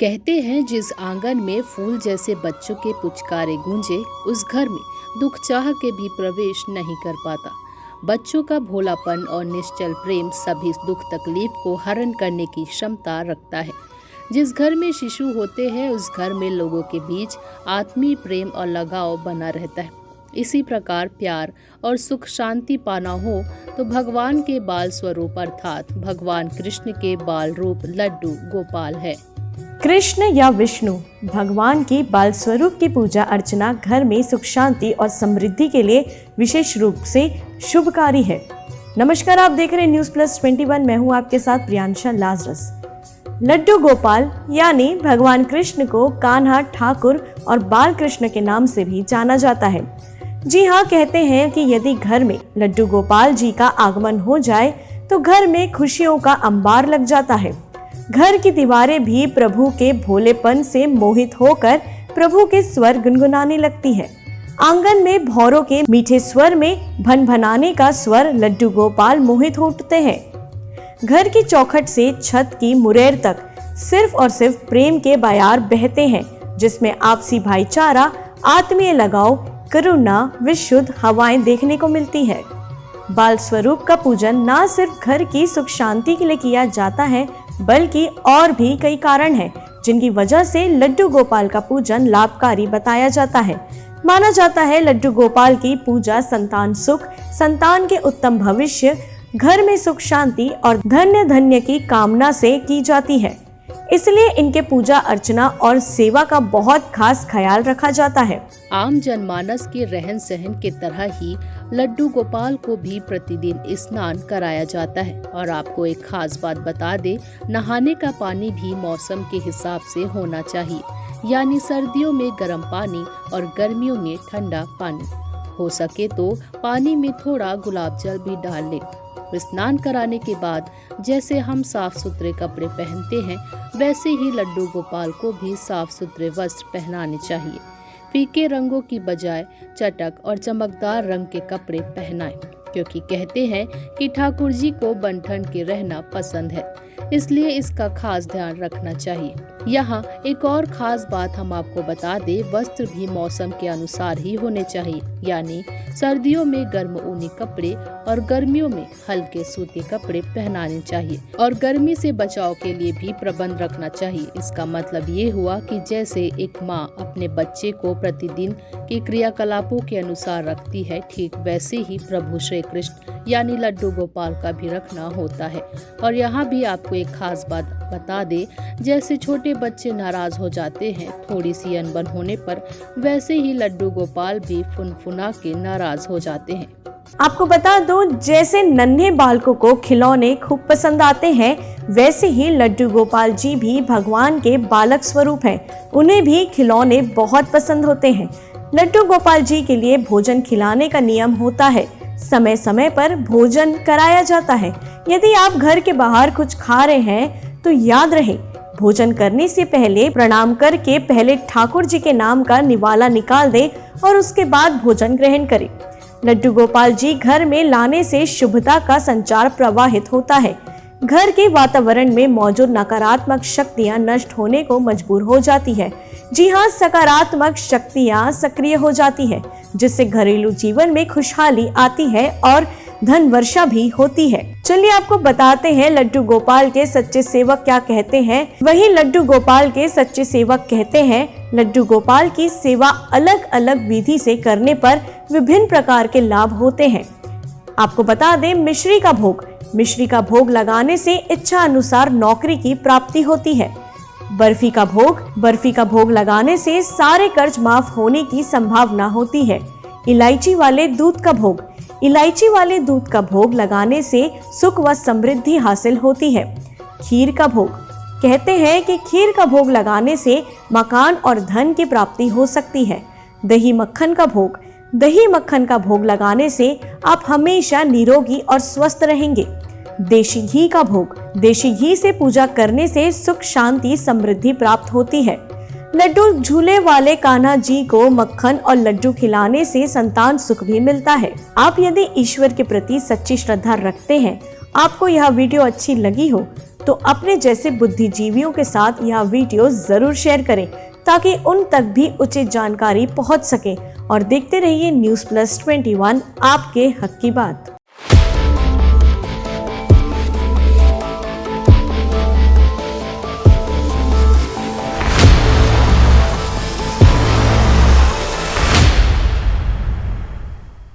कहते हैं जिस आंगन में फूल जैसे बच्चों के पुचकारे गूंजे उस घर में दुख चाह के भी प्रवेश नहीं कर पाता। बच्चों का भोलापन और निश्चल प्रेम सभी दुख तकलीफ को हरण करने की क्षमता रखता है। जिस घर में शिशु होते हैं उस घर में लोगों के बीच आत्मीय प्रेम और लगाव बना रहता है। इसी प्रकार प्यार और सुख शांति पाना हो तो भगवान के बाल स्वरूप अर्थात भगवान कृष्ण के बाल रूप लड्डू गोपाल है। कृष्ण या विष्णु भगवान की बाल स्वरूप की पूजा अर्चना घर में सुख शांति और समृद्धि के लिए विशेष रूप से शुभकारी है। नमस्कार, आप देख रहे हैं न्यूज़ प्लस 21। मैं हूं आपके साथ प्रियांशा लाजरस। लड्डू गोपाल यानी भगवान कृष्ण को कान्हा, ठाकुर और बाल कृष्ण के नाम से भी जाना जाता है। जी हाँ, कहते हैं कि यदि घर में लड्डू गोपाल जी का आगमन हो जाए तो घर में खुशियों का अंबार लग जाता है। घर की दीवारें भी प्रभु के भोलेपन से मोहित होकर प्रभु के स्वर गुनगुनाने लगती है। आंगन में भौरों के मीठे स्वर में भनभनाने का स्वर लड्डू गोपाल मोहित हो उठते हैं। घर की चौखट से छत की मुरेर तक सिर्फ और सिर्फ प्रेम के बयार बहते हैं, जिसमें आपसी भाईचारा, आत्मीय लगाव, करुणा, विशुद्ध हवाएं देखने को मिलती है। बाल स्वरूप का पूजन न सिर्फ घर की सुख शांति के लिए किया जाता है, बल्कि और भी कई कारण हैं जिनकी वजह से लड्डू गोपाल का पूजन लाभकारी बताया जाता है। माना जाता है लड्डू गोपाल की पूजा संतान सुख, संतान के उत्तम भविष्य, घर में सुख शांति और धन्य धन्य की कामना से की जाती है। इसलिए इनके पूजा अर्चना और सेवा का बहुत खास ख्याल रखा जाता है। आम जनमानस के रहन सहन के तरह ही लड्डू गोपाल को भी प्रतिदिन स्नान कराया जाता है। और आपको एक खास बात बता दे, नहाने का पानी भी मौसम के हिसाब से होना चाहिए, यानी सर्दियों में गर्म पानी और गर्मियों में ठंडा पानी। हो सके तो पानी में थोड़ा गुलाब जल भी डाल लें। स्नान कराने के बाद जैसे हम साफ सुथरे कपड़े पहनते हैं, वैसे ही लड्डू गोपाल को भी साफ सुथरे वस्त्र पहनाने चाहिए। फीके रंगों की बजाय चटक और चमकदार रंग के कपड़े पहनाएं, क्योंकि कहते हैं कि ठाकुर जी को बन-ठन के रहना पसंद है, इसलिए इसका खास ध्यान रखना चाहिए। यहाँ एक और खास बात हम आपको बता दे, वस्त्र भी मौसम के अनुसार ही होने चाहिए, यानी सर्दियों में गर्म ऊनी कपड़े और गर्मियों में हल्के सूती कपड़े पहनाने चाहिए। और गर्मी से बचाव के लिए भी प्रबंध रखना चाहिए। इसका मतलब ये हुआ कि जैसे एक माँ अपने बच्चे को प्रतिदिन के क्रियाकलापों के अनुसार रखती है, ठीक वैसे ही प्रभु श्री कृष्ण यानी लड्डू गोपाल का भी रखना होता है। और यहाँ भी आपको एक खास बात बता दे, जैसे छोटे बच्चे नाराज हो जाते हैं थोड़ी सी अनबन होने पर, वैसे ही लड्डू गोपाल भी फुनफुना के नाराज हो जाते हैं। आपको बता दो, जैसे नन्हे बालकों को खिलौने खूब पसंद आते हैं, वैसे ही लड्डू गोपाल जी भी भगवान के बालक स्वरूप हैं। उन्हें भी खिलौने बहुत पसंद होते हैं। लड्डू गोपाल जी के लिए भोजन खिलाने का नियम होता है। समय समय पर भोजन कराया जाता है। यदि आप घर के बाहर कुछ खा रहे हैं तो याद रहे, भोजन करने से पहले प्रणाम करके पहले ठाकुर जी के नाम का निवाला निकाल दें और उसके बाद भोजन ग्रहण करें। लड्डू गोपाल जी घर में लाने से शुभता का संचार प्रवाहित होता है। घर के वातावरण में मौजूद नकारात्मक शक्तियां नष्ट होने को मजबूर हो जाती है। जी हाँ, सकारात्मक शक्तियां सक्रिय हो जाती है, जिससे घरेलू जीवन में खुशहाली आती है और धन वर्षा भी होती है। चलिए आपको बताते हैं लड्डू गोपाल के सच्चे सेवक क्या कहते हैं। वही लड्डू गोपाल के सच्चे सेवक कहते हैं, लड्डू गोपाल की सेवा अलग अलग विधि से करने पर विभिन्न प्रकार के लाभ होते हैं। आपको बता दें, मिश्री का भोग लगाने से इच्छा अनुसार नौकरी की प्राप्ति होती है। बर्फी का भोग लगाने से सारे कर्ज माफ होने की संभावना होती है। इलायची वाले दूध का भोग लगाने से सुख व समृद्धि हासिल होती है। खीर का भोग, कहते हैं कि खीर का भोग लगाने से मकान और धन की प्राप्ति हो सकती है। दही मक्खन का भोग लगाने से आप हमेशा निरोगी और स्वस्थ रहेंगे। देशी घी से पूजा करने से सुख शांति समृद्धि प्राप्त होती है। लड्डू झूले वाले कान्हा जी को मक्खन और लड्डू खिलाने से संतान सुख भी मिलता है। आप यदि ईश्वर के प्रति सच्ची श्रद्धा रखते हैं, आपको यह वीडियो अच्छी लगी हो तो अपने जैसे बुद्धिजीवियों के साथ यह वीडियो जरूर शेयर करें ताकि उन तक भी उचित जानकारी पहुंच सके। और देखते रहिए न्यूज़ प्लस 21, आपके हक की बात।